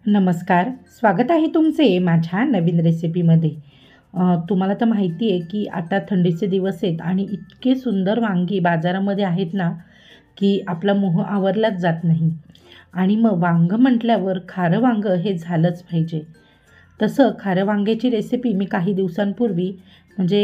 नमस्कार. स्वागत आहे तुमचे माझ्या नवीन रेसिपीमध्ये. तुम्हाला तर माहिती आहे की आता थंडीचे दिवस आहेत आणि इतके सुंदर वांगी बाजारामध्ये आहेत ना, की आपला मोह आवरलाच जात नाही. आणि मग वांगं म्हटल्यावर खारं वांगं हे झालंच पाहिजे. तसं खारं वांग्याची रेसिपी मी काही दिवसांपूर्वी म्हणजे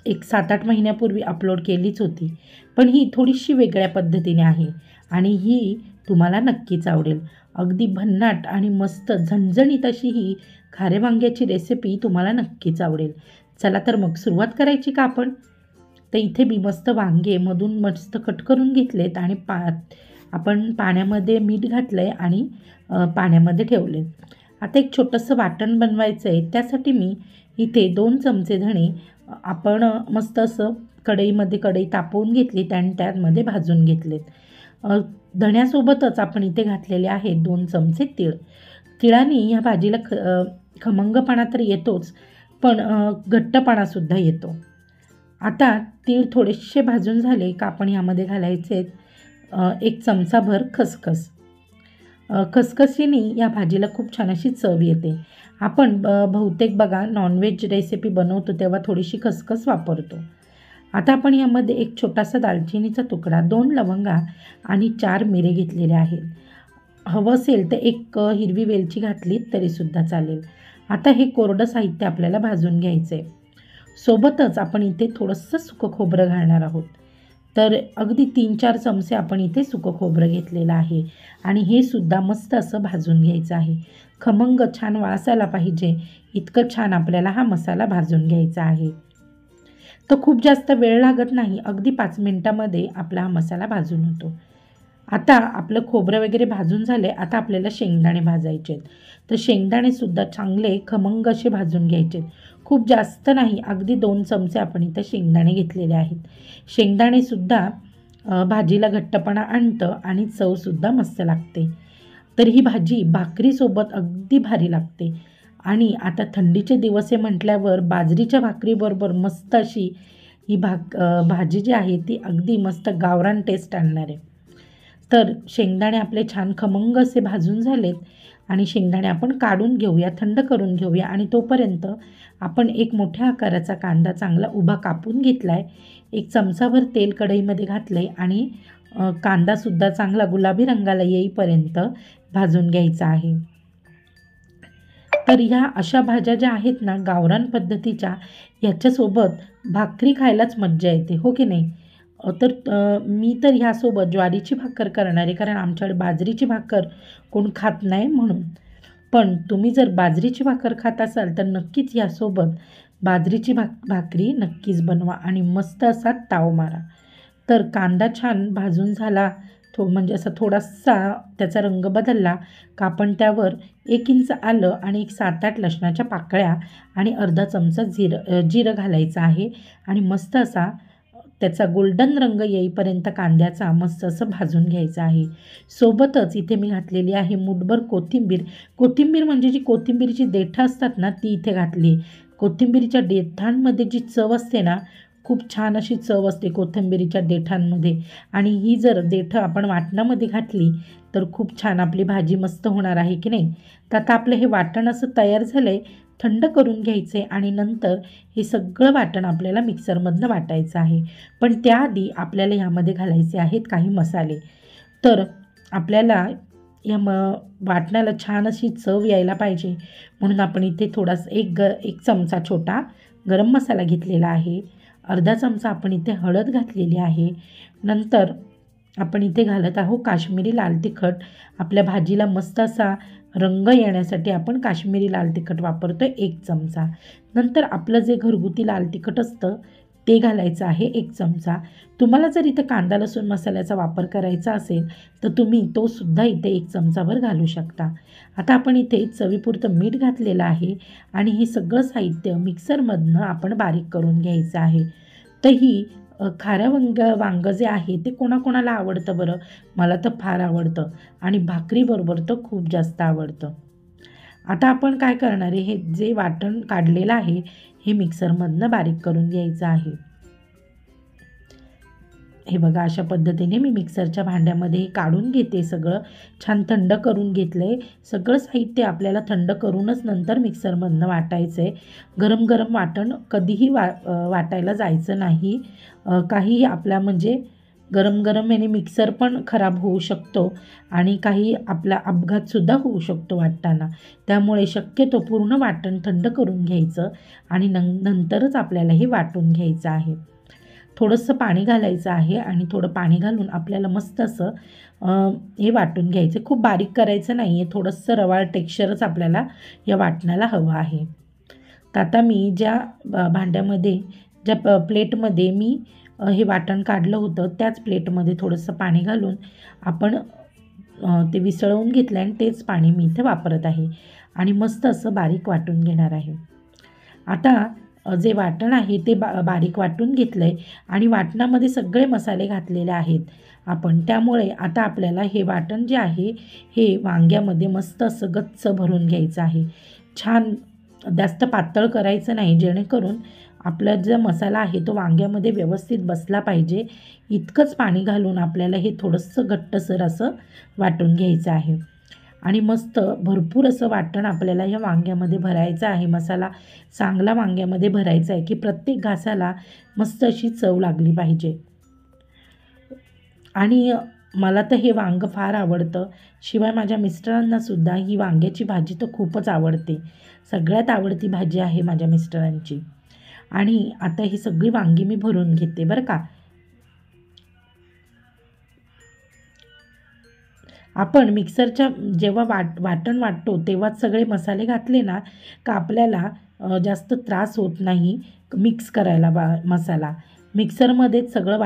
एक 7-8 महिन्यापूर्वी अपलोड केलीच होती. पण ही थोडीशी वेगळ्या पद्धतीने आहे आणि ही तुम्हाला नक्कीच आवडेल. अगदी भन्नाट आणि मस्त झणझणीत अशी ही खाऱ्या वांग्याची रेसिपी तुम्हाला नक्कीच आवडेल. चला तर मग सुरुवात करायची का आपण? तर इथे मी मस्त वांगे मधून मस्त कट करून घेतलेत आणि आपण पाण्यामध्ये मीठ घातलं आहे आणि पाण्यामध्ये ठेवले. आता एक छोटंसं वाटण बनवायचं आहे. त्यासाठी मी इथे 2 चमचे धणे आपण मस्त असं कढई तापवून घेतली आणि त्यामध्ये भाजून घेतलेत. धण्यासोबतच आपण इथे घातलेले आहेत 2 चमचे तीळ. तिळाने ह्या भाजीला खमंगपणा तर येतोच, पण घट्टपणासुद्धा येतो. आता तीळ थोडेसे भाजून झाले का आपण यामध्ये घालायचे 1 चमचाभर खसखस. खसखसीने या भाजीला खूप छान अशी चव येते. आपण बहुतेक बघा नॉनव्हेज रेसिपी बनवतो तेव्हा थोडीशी खसखस वापरतो. आता आपण यामध्ये एक छोटासा दालचिनीचा तुकडा, 2 लवंगा आणि 4 मिरे घेतलेले आहेत. हवं असेल तर एक हिरवी वेलची घातली तरीसुद्धा चालेल. आता हे कोरडं साहित्य आपल्याला भाजून घ्यायचं आहे. सोबतच आपण इथे थोडंसं सुकं खोबरं घालणार आहोत. तर अगदी 3-4 चमचे आपण इथे सुकं खोबरं घेतलेलं आहे आणि हे सुद्धा मस्त असं भाजून घ्यायचं आहे. खमंग छान वास आला पाहिजे इतकं छान आपल्याला हा मसाला भाजून घ्यायचा आहे. तर खूप जास्त वेळ लागत नाही. अगदी 5 मिनिटामध्ये आपला हा मसाला भाजून होतो. आता आपलं खोबरं वगैरे भाजून झाले. आता आपल्याला शेंगदाणे भाजायचे आहेत. तर शेंगदाणेसुद्धा चांगले खमंग असे भाजून घ्यायचे आहेत. खूप जास्त नाही, अगदी 2 चमचे आपण इथं शेंगदाणे घेतलेले आहेत. शेंगदाणेसुद्धा भाजीला घट्टपणा आणतं आणि चवसुद्धा मस्त लागते. तर ही भाजी भाकरीसोबत अगदी भारी लागते. आणि आता थंडीचे दिवस आहे म्हटल्यावर बाजरीच्या भाकरीबरोबर मस्त अशी ही भाजी जी आहे ती अगदी मस्त गावरान टेस्ट आणणार आहे. तर शेंगदाणे आपले छान खमंग असे भाजून झालेत आणि शेंगदाणे आपण काढून घेऊया, थंड करून घेऊया आणि तोपर्यंत आपण एक मोठ्या आकाराचा कांदा चांगला उभा कापून घेतला आहे. 1 चमचाभर तेल कढईमध्ये घातलं आहे आणि कांदासुद्धा चांगला गुलाबी रंगाला येईपर्यंत भाजून घ्यायचा आहे. तर ह्या अशा भाज्या ज्या आहेत ना गावरान पद्धतीच्या, ह्याच्यासोबत भाकरी खायलाच मज्जा येते, हो की नाही? मी तर ह्यासोबत ज्वारीची भाकर करणार आहे, कारण आमच्याकडे बाजरीची भाकर कोण खात नाही म्हणून. पण तुम्ही जर बाजरीची भाकर खात असाल तर नक्कीच ह्यासोबत बाजरीची भाकरी नक्कीच बनवा आणि मस्त असा ताव मारा. तर कांदा छान भाजून झाला, म्हणजे असा थोडासा त्याचा रंग बदलला का आपण त्यावर 1 इंच आलं आणि एक 7-8 लसणाच्या पाकळ्या आणि अर्धा चमचा जिरं घालायचं आहे आणि मस्त असा त्याचा गोल्डन रंग येईपर्यंत कांद्याचा मस्त असं भाजून घ्यायचं आहे. सोबतच इथे मी घातलेली आहे मूठभर कोथिंबीर. कोथिंबीर म्हणजे जी कोथिंबीरची देठं असतात ना ती इथे घातली. कोथिंबीरीच्या देठांमध्ये जी चव असते ना, खूप छान अशी चव असते कोथिंबीरीच्या देठांमध्ये आणि ही जर देठं आपण वाटणामध्ये घातली तर खूप छान आपली भाजी मस्त होणार आहे की नाही? तर आता आपलं हे वाटण असं तयार झालं आहे. थंड करून घ्यायचे आणि नंतर हे सगळं वाटण आपल्याला मिक्सरमधनं वाटायचं आहे. पण त्याआधी आपल्याला ह्यामध्ये घालायचे आहेत काही मसाले. तर आपल्याला या वाटणाला छान अशी चव यायला पाहिजे म्हणून आपण इथे थोडासा एक चमचा छोटा गरम मसाला घेतलेला आहे. अर्धा चमचा आपण इथे हळद घातलेली आहे. नंतर आपण इथे घालत आहोत काश्मीरी लाल तिखट. आपल्या भाजीला मस्त असा रंग येण्यासाठी आपण काश्मीरी लाल तिखट वापरतो आहे 1 चमचा. नंतर आपलं जे घरगुती लाल तिखट असतं ते घालायचं आहे 1 चमचा. तुम्हाला जर इथं कांदा लसूण मसाल्याचा वापर करायचा असेल तर तुम्ही तोसुद्धा इथे 1 चमचाभर घालू शकता. आता आपण इथे चवीपुरतं मीठ घातलेलं आहे आणि हे सगळं साहित्य मिक्सरमधनं आपण बारीक करून घ्यायचं आहे. तर ही खारं वांगं जे आहे ते कोणाकोणाला आवडतं बरं? मला तर फार आवडतं आणि भाकरीबरोबर तर खूप जास्त आवडतं. आता आपण काय करणार आहे, हे जे वाटण काढलेलं आहे हे मिक्सरमधनं बारीक करून घ्यायचं आहे. हे बघा अशा पद्धतीने मी मिक्सरच्या भांड्यामध्ये काढून घेते. सगळं छान थंड करून घेतलं आहे. सगळं साहित्य आपल्याला थंड करूनच नंतर मिक्सरमधनं वाटायचं आहे. गरम गरम वाटण कधीही वाटायला जायचं नाही. काहीही आपला म्हणजे गरम गरम याने मिक्सर पण खराब होऊ शकतो आणि काही आपला अपघातसुद्धा होऊ शकतो वाटताना. त्यामुळे शक्यतो पूर्ण वाटण थंड करून घ्यायचं आणि नंतरच आपल्याला हे वाटून घ्यायचं आहे. थोडंसं पाणी घालायचं आहे आणि थोडं पाणी घालून आपल्याला मस्त असं हे वाटून घ्यायचं. खूप बारीक करायचं नाही आहे. थोडंसं रवाळ टेक्स्चरच आपल्याला या वाटणाला हवं आहे. तर आता मी ज्या भांड्यामध्ये ज्या प्लेटमध्ये मी हे वाटण काढलं होतं त्याच प्लेटमध्ये थोडंसं पाणी घालून आपण ते विसळवून घेतलं आणि तेच पाणी मी इथे वापरत आहे आणि मस्त असं बारीक वाटून घेणार आहे. आता जे वाटण आहे ते बारीक वाटून घेतलं आहे आणि वाटणामध्ये सगळे मसाले घातलेले आहेत आपण. त्यामुळे आता आपल्याला हे वाटण जे आहे हे वांग्यामध्ये मस्त असं गच्च भरून घ्यायचं आहे. छान जास्त पातळ करायचं नाही, जेणेकरून आपला जो मसाला आहे तो वांग्यामध्ये व्यवस्थित बसला पाहिजे. इतकंच पाणी घालून आपल्याला हे थोडंसं घट्टसर असं वाटून घ्यायचं आहे आणि मस्त भरपूर असं वाटण आपल्याला या वांग्यामध्ये भरायचं आहे. मसाला चांगला वांग्यामध्ये भरायचा आहे की प्रत्येक घासाला मस्त अशी चव लागली पाहिजे. आणि मला तर हे वांगं फार आवडतं. शिवाय माझ्या मिस्टरांनासुद्धा ही वांग्याची भाजी तर खूपच आवडते. सगळ्यात आवडती भाजी आहे माझ्या मिस्टरांची. आणि आता ही सगळी वांगी मी भरून घेते बरं का. आपण मिक्सरच्या जेव्हा वाटण वाटतो तेव्हाच सगळे मसाले घातले ना का आपल्याला जास्त त्रास होत नाही मिक्स करायला मसाला. मिक्सरमध्येच सगळं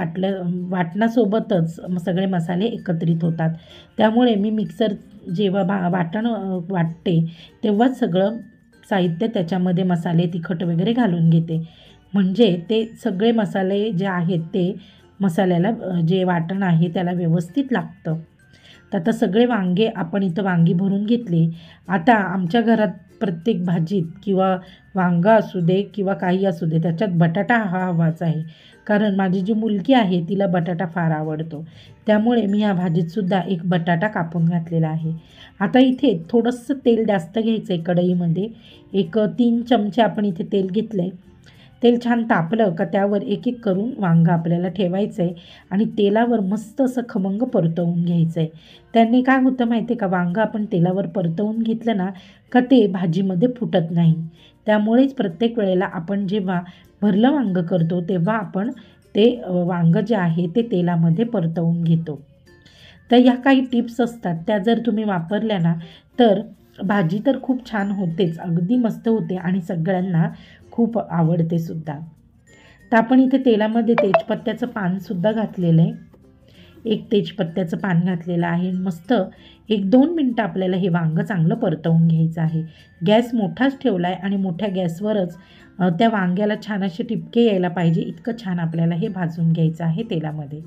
वाटणासोबतच सगळे मसाले एकत्रित होतात. त्यामुळे मी मिक्सर जेव्हा वाटण वाटते तेव्हाच सगळं साहित्य त्याच्यामध्ये मसाले तिखट वगैरे घालून घेते. म्हणजे ते सगळे मसाले जे आहेत ते मसाल्याला जे वाटण आहे त्याला व्यवस्थित लागतं. तर आता सगळे वांगे आपण इथं वांगी भरून घेतली. आता आमच्या घरात प्रत्येक भाजीत किंवा वांगं असू दे किंवा काही असू दे त्याच्यात बटाटा हा हवाच आहे. कारण माझी जी मुलगी आहे तिला बटाटा फार आवडतो. त्यामुळे मी ह्या भाजीतसुद्धा एक बटाटा कापून घातलेला आहे. आता इथे थोडंसं तेल जास्त घ्यायचं आहे कढईमध्ये. एक 3 चमचे आपण इथे तेल घेतलं आहे. तेल छान तापलं का त्यावर एक एक करून वांगं आपल्याला ठेवायचं आहे आणि तेलावर मस्त असं खमंग परतवून घ्यायचं आहे. त्यांनी काय होतं माहिती आहे का, वांगं आपण तेलावर परतवून घेतलं ना का ते भाजीमध्ये फुटत नाही. त्यामुळेच प्रत्येक वेळेला आपण जेव्हा भरलं वांगं करतो तेव्हा आपण ते वांगं जे आहे ते तेलामध्ये परतवून घेतो. तर ह्या काही टिप्स असतात त्या जर तुम्ही वापरल्या ना तर भाजी तर खूप छान होतेच, अगदी मस्त होते आणि सगळ्यांना खूप आवडते सुद्धा. तर आपण इथे तेलामध्ये तेजपत्त्याचं पानसुद्धा घातलेलं आहे. एक तेजपत्त्याचं पान घातलेलं आहे. मस्त 1-2 मिनटं आपल्याला हे वांगं चांगलं परतवून घ्यायचं आहे. गॅस मोठाच ठेवला आहे आणि मोठ्या गॅसवरच त्या वांग्याला छान असे टिपके यायला पाहिजे इतकं छान आपल्याला हे भाजून घ्यायचं आहे तेलामध्ये.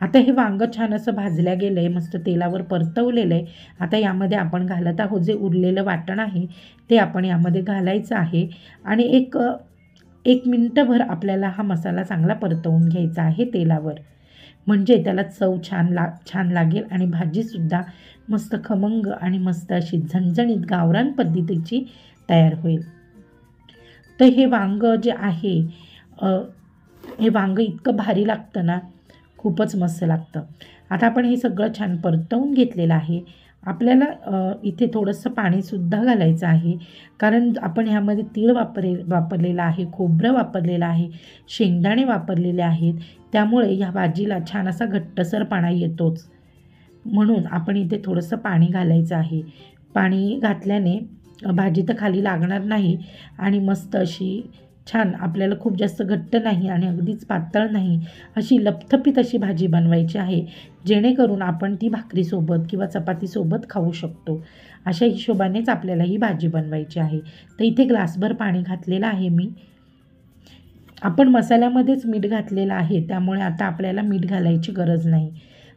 आता हे वांगं छान असं भाजल्या गेलं आहे, मस्त तेलावर परतवलेलं आहे. आता यामध्ये आपण घालत आहोत जे उरलेलं वाटण आहे ते आपण यामध्ये घालायचं आहे आणि एक मिनटंभर आपल्याला हा मसाला चांगला परतवून घ्यायचा आहे तेलावर. म्हणजे त्याला चव छान लागेल आणि भाजीसुद्धा मस्त खमंग आणि मस्त अशी झणझणीत गावरान पद्धतीची तयार होईल. तर हे वांगं जे आहे हे वांगं इतकं भारी लागतं ना, खूपच मस्त लागतं. आता आपण हे सगळं छान परतवून घेतलेलं आहे. आपल्याला इथे थोडंसं पाणीसुद्धा घालायचं आहे कारण आपण ह्यामध्ये तीळ वापरलेलं आहे, खोबरं वापरलेलं आहे, शेंगदाणे वापरलेले आहेत. त्यामुळे ह्या भाजीला छान असा घट्टसरपणा येतोच. म्हणून आपण इथे थोडंसं पाणी घालायचं आहे. पाणी घातल्याने भाजी तर खाली लागणार नाही आणि मस्त अशी छान आपल्याला खूप जास्त घट्ट नाही आणि अगदीच पातळ नाही, अशी लपथपीत अशी भाजी बनवायची आहे, जेणेकरून आपण ती भाकरीसोबत किंवा चपातीसोबत खाऊ शकतो. अशा हिशोबानेच आपल्याला ही भाजी बनवायची आहे. तर इथे ग्लासभर पाणी घातलेलं आहे मी. आपण मसाल्यामध्येच मीठ घातलेलं आहे त्यामुळे आता आपल्याला मीठ घालायची गरज नाही.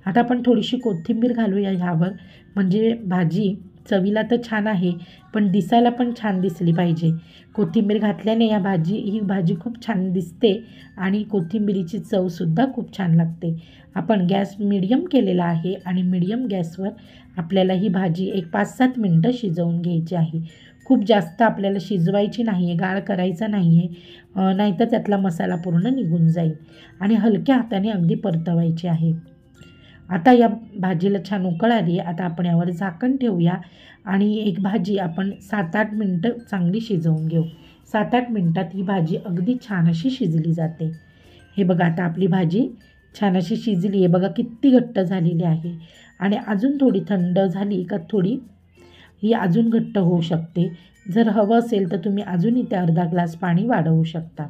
आता आपण थोडीशी कोथिंबीर घालूया ह्यावर, म्हणजे भाजी चवीला तर छान आहे, पण दिसायला पण छान दिसली पाहिजे. कोथिंबीर घातल्याने ही भाजी खूप छान दिसते आणि कोथिंबीरीची चवसुद्धा खूप छान लागते. आपण गॅस मीडियम केलेला आहे आणि मीडियम गॅसवर आपल्याला ही भाजी एक 5-7 मिनटं शिजवून घ्यायची आहे. खूप जास्त आपल्याला शिजवायची नाही आहे, गाळ करायचा नाही आहे, नाहीतर त्यातला मसाला पूर्ण निघून जाईल आणि हलक्या हाताने अगदी परतवायची आहे. आता या भाजीला छान उकळ आली आहे. आता आपण यावर झाकण ठेवूया आणि एक भाजी आपण 7-8 मिनटं चांगली शिजवून घेऊ. 7-8 मिनटात ही भाजी अगदी छान अशी शिजली जाते. हे बघा आता आपली भाजी छान अशी शिजली आहे. बघा किती घट्ट झालेली आहे आणि अजून थोडी थंड झाली का थोडी ही अजून घट्ट होऊ शकते. जर हवं असेल तर तुम्ही अजून इथे अर्धा ग्लास पाणी वाढवू शकता.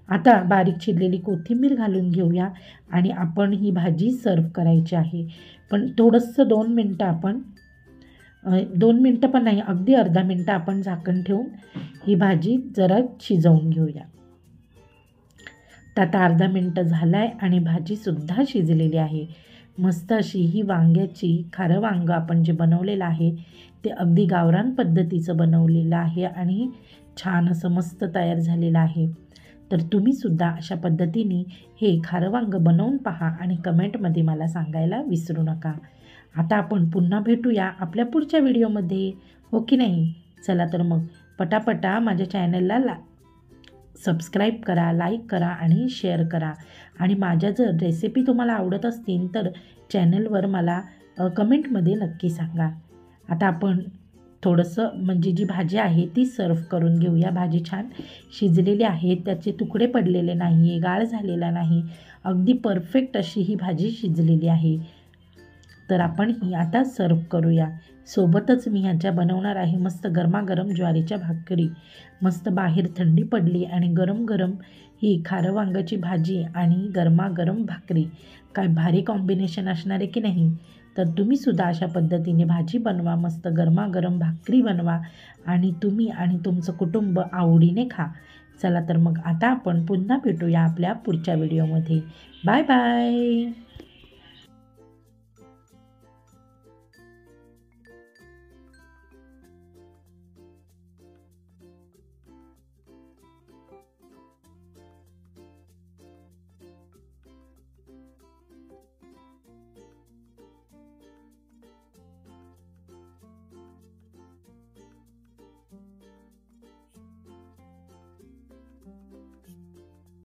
आता बारीक चिरलेली कोथिंबीर घालून घेऊया आणि आपण ही भाजी सर्व करायची आहे. पण थोडंसं 2 मिनटं आपण 2 मिनटं पण नाही, अगदी अर्धा मिनटं आपण झाकण ठेवून ही भाजी जरा शिजवून घेऊया. तर आता अर्धा मिनटं झालं आहे आणि भाजीसुद्धा शिजलेली आहे. मस्त अशी ही वांग्याची खारं वांगं आपण जे बनवलेलं आहे ते अगदी गावरान पद्धतीचं बनवलेलं आहे आणि छान असं मस्त तयार झालेलं आहे. तर तुम्हीसुद्धा अशा पद्धतीने हे खारं वांगं बनवून पहा आणि कमेंटमध्ये मला सांगायला विसरू नका. आता आपण पुन्हा भेटूया आपल्या पुढच्या व्हिडिओमध्ये, हो की नाही? चला तर मग पटापटा माझ्या चॅनलला सबस्क्राईब करा, लाईक करा आणि शेअर करा आणि माझ्या जर रेसिपी तुम्हाला आवडत असतील तर चॅनलवर मला कमेंटमध्ये नक्की सांगा. आता आपण थोडंसं म्हणजे जी भाजी आहे ती सर्व करून घेऊया. भाजी छान शिजलेली आहे, त्याचे तुकडे पडलेले नाही आहे, गाळ झालेला नाही, अगदी परफेक्ट अशी ही भाजी शिजलेली आहे. तर आपण ही आता सर्व करूया. सोबतच मी ह्याच्या बनवणार आहे मस्त गरमागरम ज्वारीच्या भाकरी. मस्त बाहेर थंडी पडली आणि गरम गरम ही खारं वांग्याची भाजी आणि गरमागरम भाकरी, काय भारी कॉम्बिनेशन असणार आहे की नाही? तर तुम्हीसुद्धा अशा पद्धतीने भाजी बनवा, मस्त गरमागरम भाकरी बनवा आणि तुम्ही आणि तुमचं कुटुंब आवडीने खा. चला तर मग आता आपण पुन्हा भेटूया आपल्या पुढच्या व्हिडिओमध्ये. Bye bye.